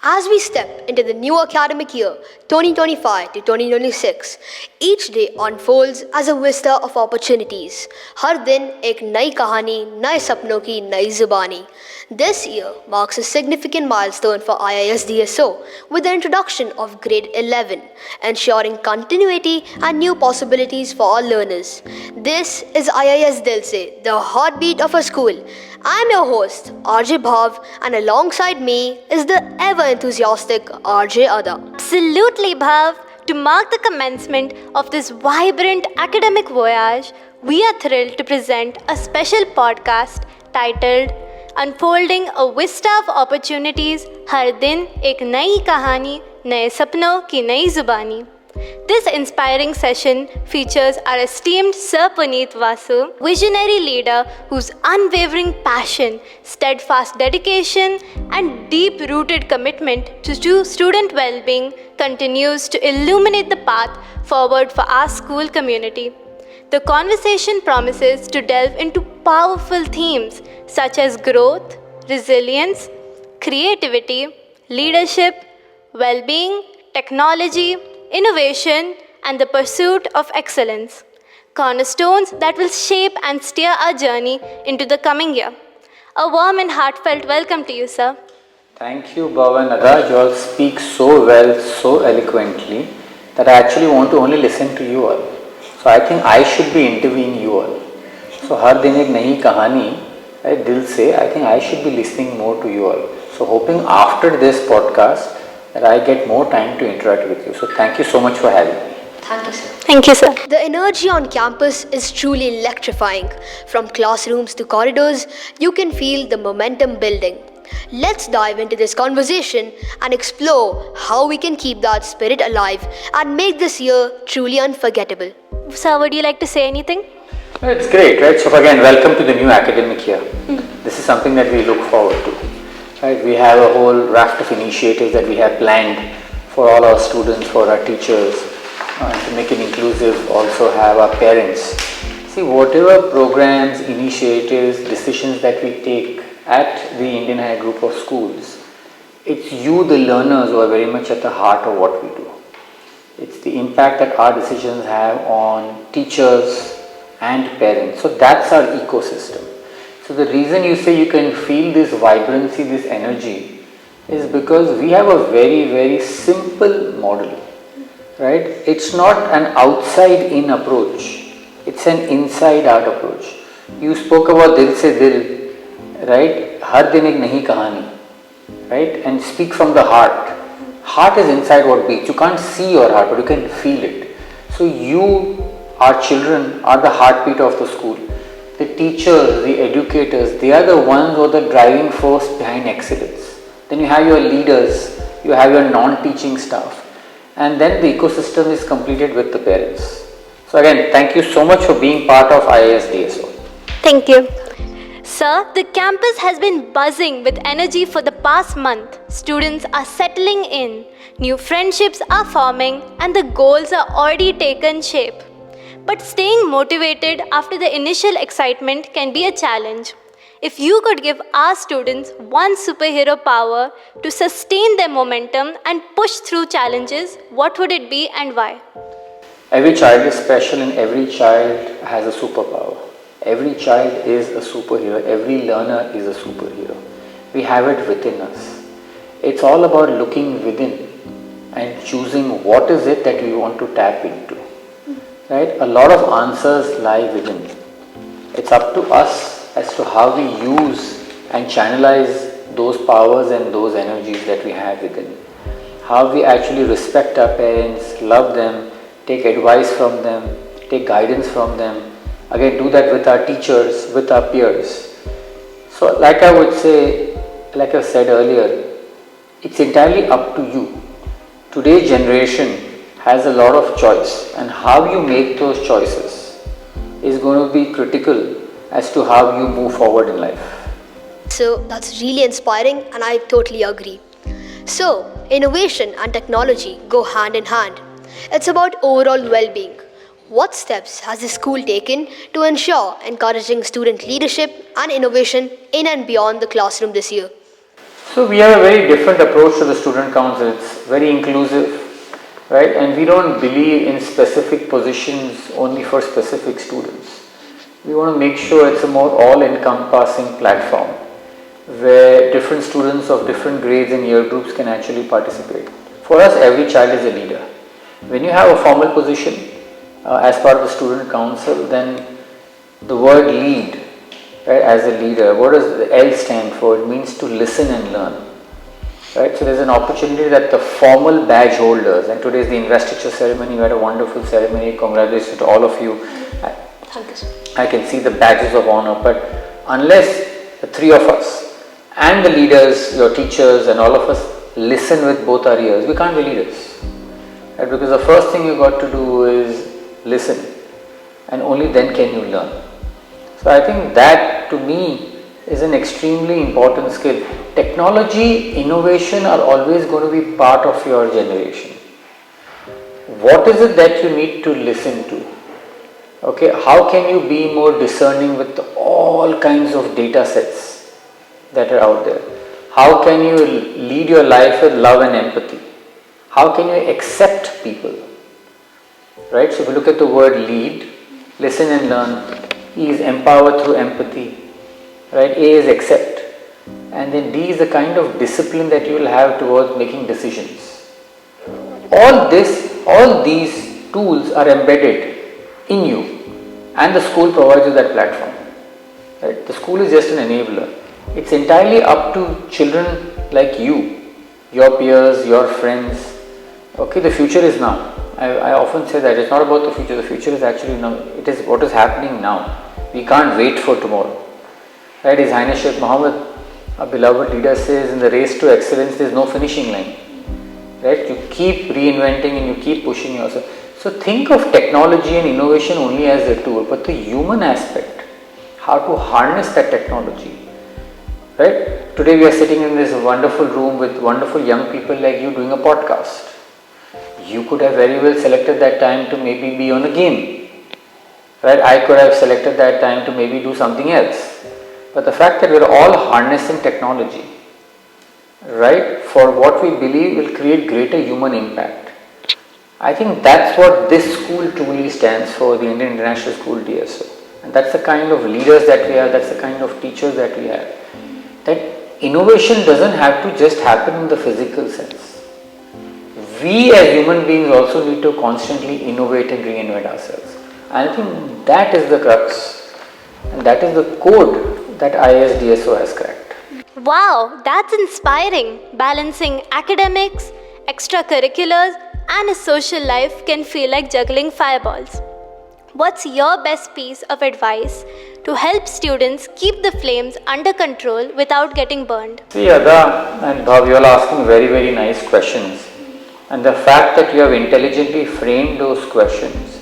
As we step into the new academic year 2025 to 2026, each day unfolds as a vista of opportunities. हर दिन एक नई कहानी, नए सपनों की नई जुबानी. This year marks a significant milestone for IIS DSO with the introduction of grade 11, ensuring continuity and new possibilities for all learners. This is IIS Dil Se, the heartbeat of a school. I'm your host, RJ Bhav, and alongside me is the ever-enthusiastic RJ Ada. Absolutely, Bhav. To mark the commencement of this vibrant academic voyage, we are thrilled to present a special podcast titled Unfolding a Vista of Opportunities, हर दिन एक नई कहानी, नए सपनों की नई जुबानी. This inspiring session features our esteemed Sir Punit Vasu, visionary leader whose unwavering passion, steadfast dedication, and deep-rooted commitment to student well-being continues to illuminate the path forward for our school community. The conversation promises to delve into powerful themes such as growth, resilience, creativity, leadership, well-being, technology, innovation, and the pursuit of excellence. Cornerstones that will shape and steer our journey into the coming year. A warm and heartfelt welcome to you, sir. Thank you, Bhav and Ada. You all speak so well, so eloquently, that I actually want to only listen to you all. So I think I should be interviewing you all. So हर दिन एक नई कहानी, right, दिल से, I think I should be listening more to you all. So hoping after this podcast that I get more time to interact with you. So thank you so much for having me. Thank you, sir. Thank you, sir. The energy on campus is truly electrifying. From classrooms to corridors, you can feel the momentum building. Let's dive into this conversation and explore how we can keep that spirit alive and make this year truly unforgettable. Sir, would you like to say anything? It's great, right? So again, welcome to the new academic year. This is something that we look forward to. Right? We have a whole raft of initiatives that we have planned for all our students, for our teachers, to make it inclusive, also have our parents. See, whatever programs, initiatives, decisions that we take at the Indian High Group of Schools, it's you, the learners, who are very much at the heart of what we do. It's the impact that our decisions have on teachers and parents. So that's our ecosystem. So the reason you say you can feel this vibrancy, this energy, is because we have a very, very simple model, right? It's not an outside-in approach. It's an inside-out approach. You spoke about Dil Se Dil, right? हर दिन एक नई कहानी, right? And speak from the heart. Heart is inside what beats. You can't see your heart, but you can feel it. So you, our children, are the heartbeat of the school. The teachers, the educators, they are the ones who are the driving force behind excellence. Then you have your leaders, you have your non-teaching staff, and then the ecosystem is completed with the parents. So again, thank you so much for being part of IIS DSO. Thank you. Sir, the campus has been buzzing with energy for the past month. Students are settling in, new friendships are forming, and the goals are already taken shape. But staying motivated after the initial excitement can be a challenge. If you could give our students one superhero power to sustain their momentum and push through challenges, what would it be and why? Every child is special and every child has a superpower. Every child is a superhero. Every learner is a superhero. We have it within us. It's all about looking within and choosing what is it that we want to tap into. Right? A lot of answers lie within. It's up to us as to how we use and channelize those powers and those energies that we have within. How we actually respect our parents, love them, take advice from them, take guidance from them. Again, do that with our teachers, with our peers. So like I would say, like I said earlier, it's entirely up to you. Today's generation has a lot of choice, and how you make those choices is going to be critical as to how you move forward in life. So that's really inspiring, and I totally agree. So, innovation and technology go hand in hand. It's about overall well-being. What steps has the school taken to ensure encouraging student leadership and innovation in and beyond the classroom this year? So we have a very different approach to the student council. It's very inclusive, right? And we don't believe in specific positions only for specific students. We want to make sure it's a more all-encompassing platform where different students of different grades and year groups can actually participate. For us, every child is a leader. When you have a formal position as part of the student council, then the word lead, right, as a leader, what does the L stand for? It means to listen and learn. Right? So there's an opportunity that the formal badge holders, and today is the investiture ceremony, we had a wonderful ceremony, congratulations to all of you. Thank you, sir. I can see the badges of honor, but unless the three of us and the leaders, your teachers and all of us listen with both our ears, we can't be leaders. Right? Because the first thing you got to do is listen, and only then can you learn. So I think that to me is an extremely important skill. Technology, innovation are always going to be part of your generation. What is it that you need to listen to? Okay, how can you be more discerning with all kinds of data sets that are out there? How can you lead your life with love and empathy? How can you accept people? Right, so if you look at the word lead, listen and learn. E is empower through empathy. Right, A is accept. And then D is the kind of discipline that you will have towards making decisions. All these tools are embedded in you, and the school provides you that platform. Right? The school is just an enabler. It's entirely up to children like you, your peers, your friends. Okay, the future is now. I often say that it's not about the future. The future is actually now. It is what is happening now. We can't wait for tomorrow. Right? His Highness Sheikh Mohammed, our beloved leader, says in the race to excellence there is no finishing line. Right? You keep reinventing and you keep pushing yourself. So think of technology and innovation only as a tool, but the human aspect, how to harness that technology. Right? Today we are sitting in this wonderful room with wonderful young people like you doing a podcast. You could have very well selected that time to maybe be on a game. Right? I could have selected that time to maybe do something else. But the fact that we are all harnessing technology, right, for what we believe will create greater human impact. I think that's what this school truly stands for, the Indian International School DSO. And that's the kind of leaders that we have, that's the kind of teachers that we have. That innovation doesn't have to just happen in the physical sense. We as human beings also need to constantly innovate and reinvent ourselves. I think that is the crux, and that is the code that IIS DSO has cracked. Wow, that's inspiring. Balancing academics, extracurriculars, and a social life can feel like juggling fireballs. What's your best piece of advice to help students keep the flames under control without getting burned? See, Ada and Bhav, you are asking very, very nice questions. And the fact that you have intelligently framed those questions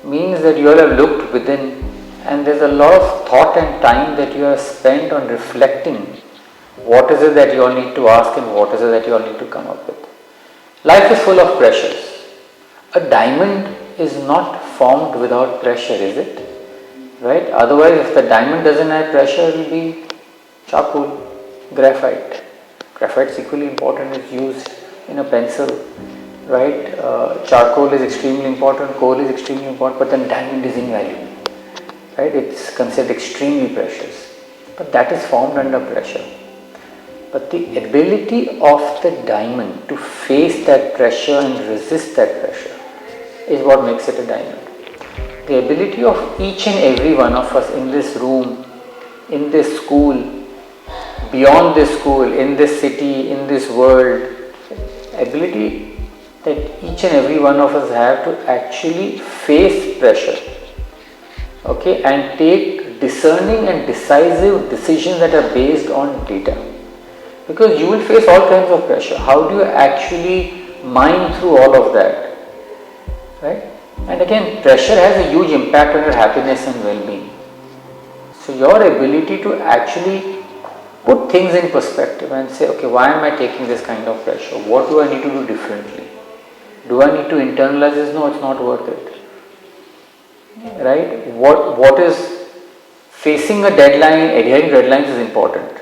means that you all have looked within, and there's a lot of thought and time that you have spent on reflecting what is it that you all need to ask and what is it that you all need to come up with. Life is full of pressures. A diamond is not formed without pressure, is it? Right? Otherwise, if the diamond doesn't have pressure, it will be charcoal, graphite. Graphite is equally important, it's used in a pencil. Right? Charcoal is extremely important, coal is extremely important, but then diamond is invaluable. Right? It's considered extremely precious. But that is formed under pressure. But the ability of the diamond to face that pressure and resist that pressure is what makes it a diamond. The ability of each and every one of us in this room, in this school, beyond this school, in this city, in this world, ability that each and every one of us have to actually face pressure, okay, and take discerning and decisive decisions that are based on data. Because you will face all kinds of pressure. How do you actually mine through all of that? Right? And again, pressure has a huge impact on your happiness and well-being. So your ability to actually put things in perspective and say, okay, why am I taking this kind of pressure? What do I need to do differently? Do I need to internalize this? No, it's not worth it. Right? What is facing a deadline, adhering to deadlines is important.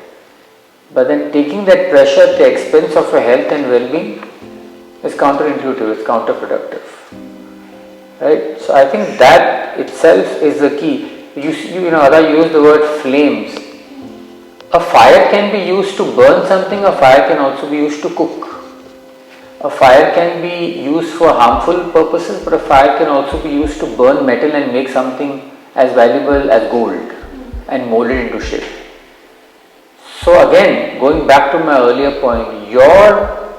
But then taking that pressure at the expense of your health and well-being is counterintuitive, it's counterproductive. Right? So I think that itself is the key. Ada used the word flames. A fire can be used to burn something, a fire can also be used to cook. A fire can be used for harmful purposes, but a fire can also be used to burn metal and make something as valuable as gold and mold it into shape. So again, going back to my earlier point, your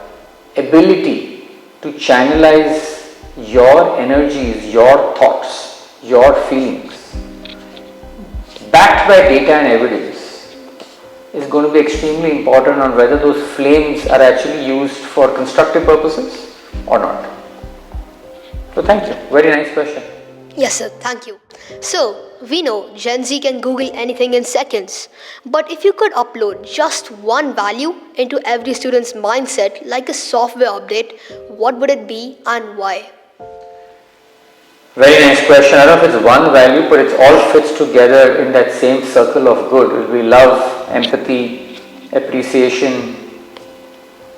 ability to channelize your energies, your thoughts, your feelings, backed by data and evidence, is going to be extremely important on whether those flames are actually used for constructive purposes or not. So thank you. Very nice question. Yes, sir. Thank you. So, we know Gen Z can Google anything in seconds. But if you could upload just one value into every student's mindset, like a software update, what would it be and why? Very nice question. I don't know if it's one value, but it all fits together in that same circle of good. It will be love, empathy, appreciation,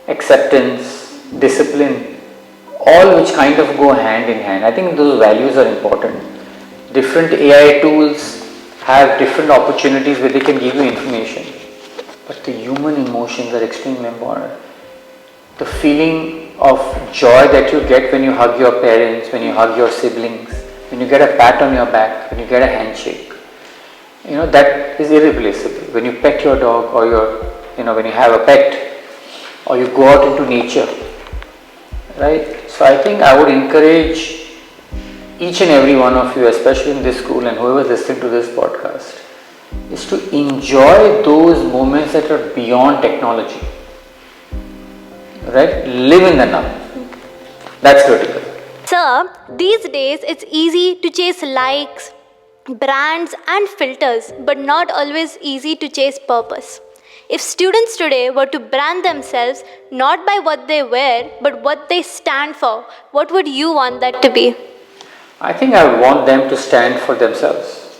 acceptance, discipline, all which kind of go hand in hand. I think those values are important. Different AI tools have different opportunities where they can give you information, but the human emotions are extremely important. The feeling of joy that you get when you hug your parents, when you hug your siblings, when you get a pat on your back, when you get a handshake, that is irreplaceable. When you pet your dog, or when you have a pet, or you go out into nature, right? So I think I would encourage each and every one of you, especially in this school and whoever is listening to this podcast, is to enjoy those moments that are beyond technology. Right? Live in the now. That's critical. Sir, these days it's easy to chase likes, brands and filters, but not always easy to chase purpose. If students today were to brand themselves not by what they wear, but what they stand for, what would you want that to be? I think I want them to stand for themselves,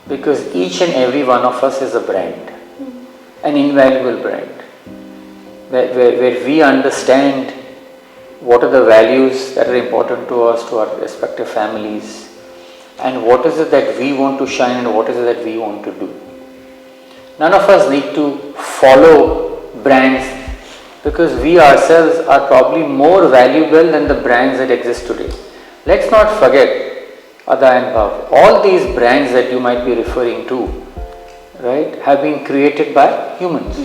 because each and every one of us is a brand, an invaluable brand, where we understand what are the values that are important to us, to our respective families, and what is it that we want to shine and what is it that we want to do. None of us need to follow brands, because we ourselves are probably more valuable than the brands that exist today. Let's not forget, Ada and Bhav, all these brands that you might be referring to, right, have been created by humans.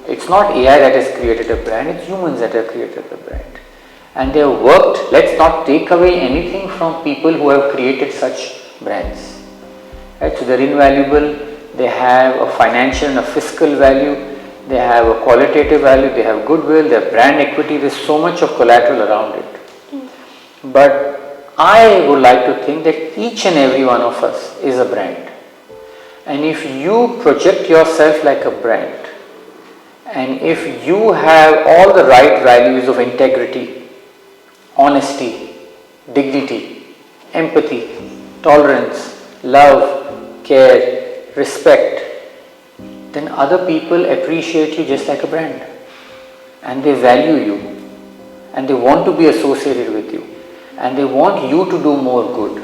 It's not AI that has created a brand, it's humans that have created the brand. And they have worked. Let's not take away anything from people who have created such brands. Right? So they're invaluable, they have a financial and a fiscal value, they have a qualitative value, they have goodwill, they have brand equity, there's so much of collateral around it. But I would like to think that each and every one of us is a brand. And if you project yourself like a brand, and if you have all the right values of integrity, honesty, dignity, empathy, tolerance, love, care, respect, then other people appreciate you just like a brand. And they value you. And they want to be associated with you. And they want you to do more good.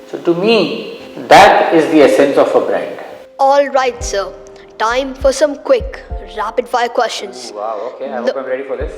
So to me, that is the essence of a brand. Alright, sir. Time for some quick, rapid fire questions. Wow, okay, I hope I'm ready for this.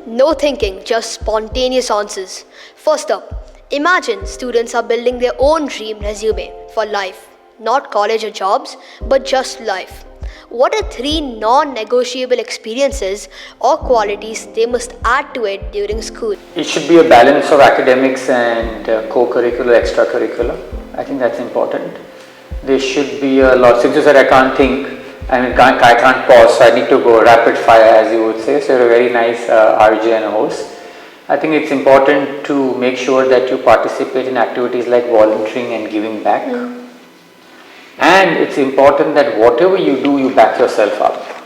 No thinking, just spontaneous answers. First up, imagine students are building their own dream resume for life. Not college or jobs, but just life. What are 3 non-negotiable experiences or qualities they must add to it during school? It should be a balance of academics and co-curricular, extracurricular. I think that's important. There should be a lot. Since you said I can't think, I can't pause, so I need to go rapid fire, as you would say. So you're a very nice RJ and a host. I think it's important to make sure that you participate in activities like volunteering and giving back. And it's important that whatever you do, you back yourself up.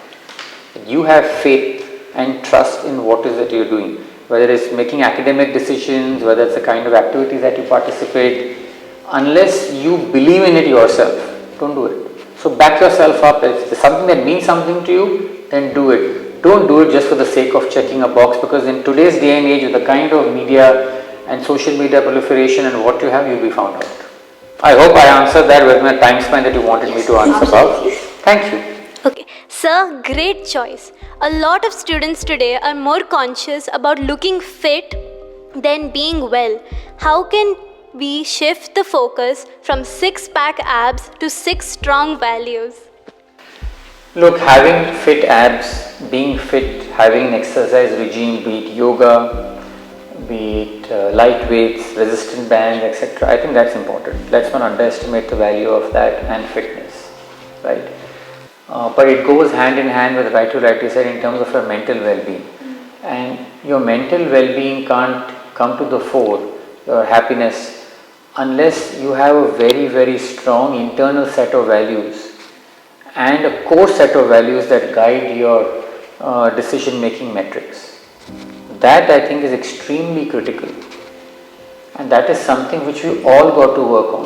You have faith and trust in what is that you're doing. Whether it's making academic decisions, whether it's the kind of activities that you participate, unless you believe in it yourself, don't do it. So back yourself up. If there's something that means something to you, then do it. Don't do it just for the sake of checking a box, because in today's day and age with the kind of media and social media proliferation and what you have, you'll be found out. I hope I answered that within the time span that you wanted me to answer about. Thank you. Okay, sir, great choice. A lot of students today are more conscious about looking fit than being well. How can we shift the focus from six-pack abs to six strong values? Look, having fit abs, being fit, having an exercise regime, be it yoga, be it light weights, resistant bands, etc. I think that's important. Let's not underestimate the value of that and fitness, right? But it goes hand in hand with what you rightly said in terms of your mental well-being. And your mental well-being can't come to the fore, your happiness, unless you have a very, very strong internal set of values and a core set of values that guide your decision-making metrics. That I think is extremely critical, and that is something which we all got to work on.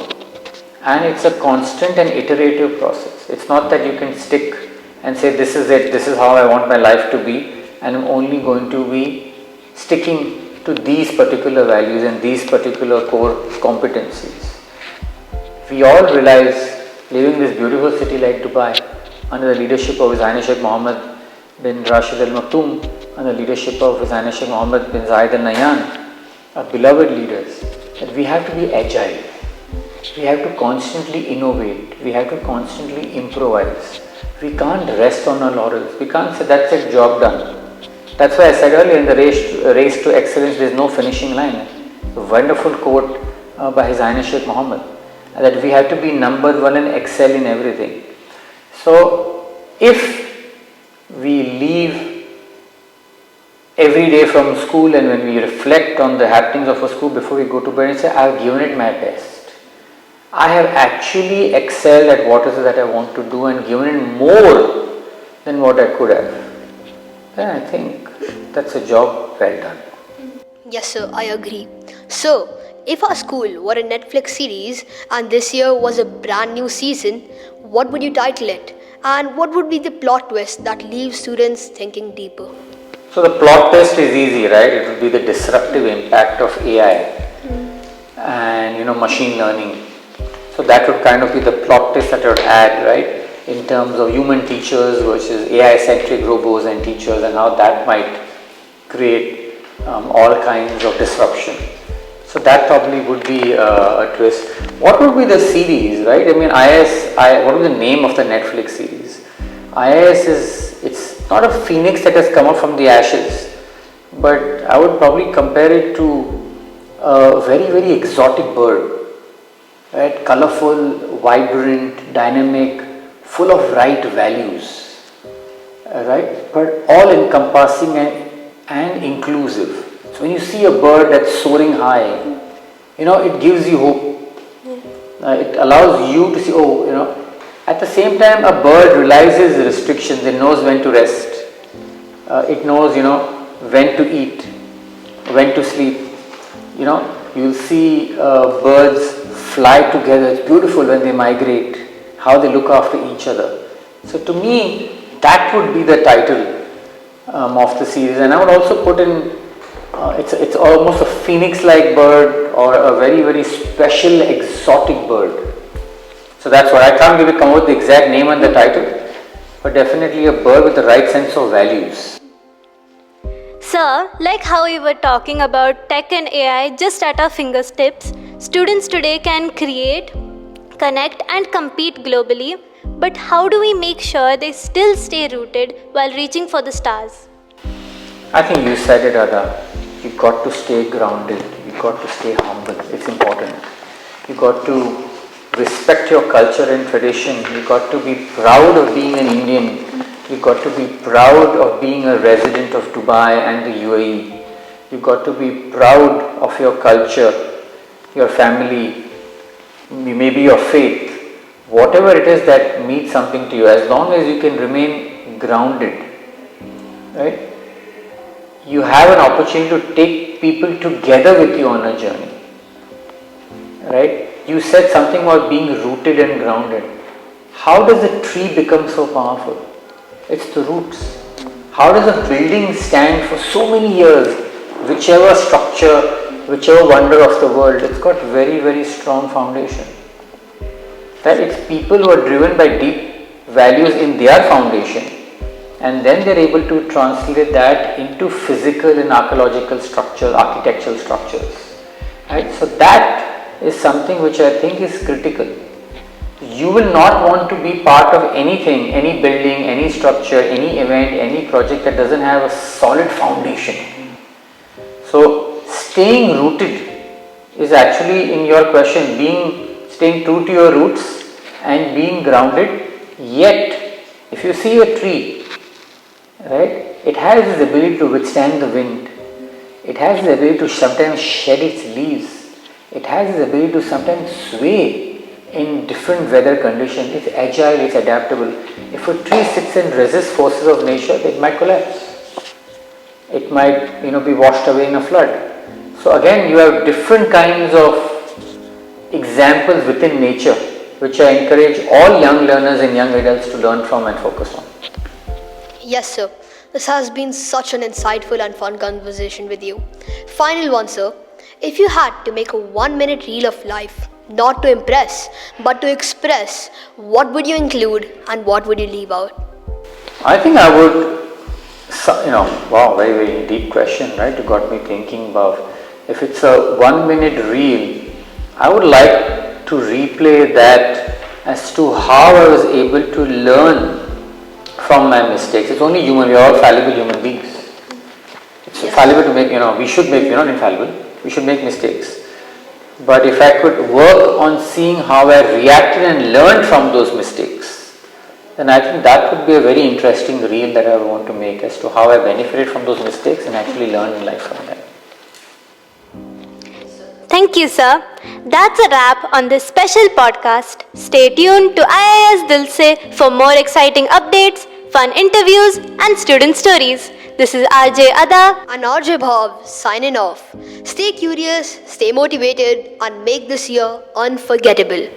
And it's a constant and iterative process. It's not that you can stick and say this is it, this is how I want my life to be, and I'm only going to be sticking to these particular values and these particular core competencies. We all realize, living in this beautiful city like Dubai, under the leadership of His Highness Sheikh Mohammed bin Rashid Al Maktoum, under the leadership of His Highness Sheikh Mohammed bin Zayed Al Nahyan, our beloved leaders, that we have to be agile. We have to constantly innovate. We have to constantly improvise. We can't rest on our laurels. We can't say that's it, job done. That's why I said earlier, in the race to excellence, there is no finishing line. A wonderful quote by His Highness Sheikh Mohammed, that we have to be number one and excel in everything. So, if we leave every day from school and when we reflect on the happenings of a school before we go to bed and say, I have given it my best. I have actually excelled at what is it that I want to do and given it more than what I could have. Then I think that's a job well done. Yes, sir, I agree. So, if our school were a Netflix series and this year was a brand new season, what would you title it? And what would be the plot twist that leaves students thinking deeper? So the plot twist is easy, right? It would be the disruptive impact of AI and machine learning. So that would kind of be the plot twist that I would add, right? In terms of human teachers versus AI-centric robots and teachers, and how that might create all kinds of disruption. So that probably would be a twist. What would be the series, right? I mean, what is the name of the Netflix series? IIS it's not a phoenix that has come up from the ashes, but I would probably compare it to a very, very exotic bird. Right? Colorful, vibrant, dynamic, full of right values, right? But all encompassing and inclusive. So when you see a bird that's soaring high, it gives you hope. It allows you to see, at the same time a bird realizes restrictions. It knows when to rest. It knows, when to eat, when to sleep. You'll see birds fly together. It's beautiful when they migrate, how they look after each other. So to me, that would be the title of the series. And I would also put in, it's almost a phoenix-like bird or a very, very special exotic bird. So that's what, I can't come up with the exact name and the title, but definitely a bird with the right sense of values. Sir, like how we were talking about tech and AI just at our fingertips, students today can create, connect and compete globally, but how do we make sure they still stay rooted while reaching for the stars? I think you said it, Ada. You got to stay grounded, you got to stay humble, it's important. You got to respect your culture and tradition, you got to be proud of being an Indian. You got to be proud of being a resident of Dubai and the UAE. You got to be proud of your culture, your family, maybe your faith, whatever it is that means something to you, as long as you can remain grounded, right? You have an opportunity to take people together with you on a journey, right? You said something about being rooted and grounded. How does a tree become so powerful? It's the roots. how does a building stand for so many years? Whichever structure, whichever wonder of the world, it's got very, very strong foundation. That it's people who are driven by deep values in their foundation, and then they're able to translate that into physical and archaeological structures, architectural structures. Right? So that is something which I think is critical. You will not want to be part of anything, any building, any structure, any event, any project that doesn't have a solid foundation. So staying rooted is actually, in your question, staying true to your roots and being grounded. Yet, if you see a tree, right, it has this ability to withstand the wind. It has the ability to sometimes shed its leaves. It has the ability to sometimes sway in different weather conditions. It's agile, it's adaptable. If a tree sits and resists forces of nature, it might collapse. It might, be washed away in a flood. So again, you have different kinds of examples within nature, which I encourage all young learners and young adults to learn from and focus on. Yes, sir. This has been such an insightful and fun conversation with you. Final one, sir. If you had to make a 1-minute reel of life, not to impress, but to express, what would you include and what would you leave out? I think I would, wow, very, very deep question, right? You got me thinking about, if it's a 1-minute reel, I would like to replay that as to how I was able to learn from my mistakes. It's only human, we are all fallible human beings. It's fallible to make, we should make, we're not infallible, we should make mistakes. But if I could work on seeing how I reacted and learned from those mistakes, then I think that would be a very interesting reel that I would want to make as to how I benefited from those mistakes and actually learned in life from them. Thank you, sir. That's a wrap on this special podcast. Stay tuned to IIS Dil Se for more exciting updates, fun interviews, and student stories. This is RJ Ada and RJ Bhav signing off. Stay curious, stay motivated, and make this year unforgettable.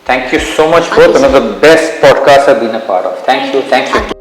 Thank you so much, both. One of the best podcasts I've been a part of. Thank you.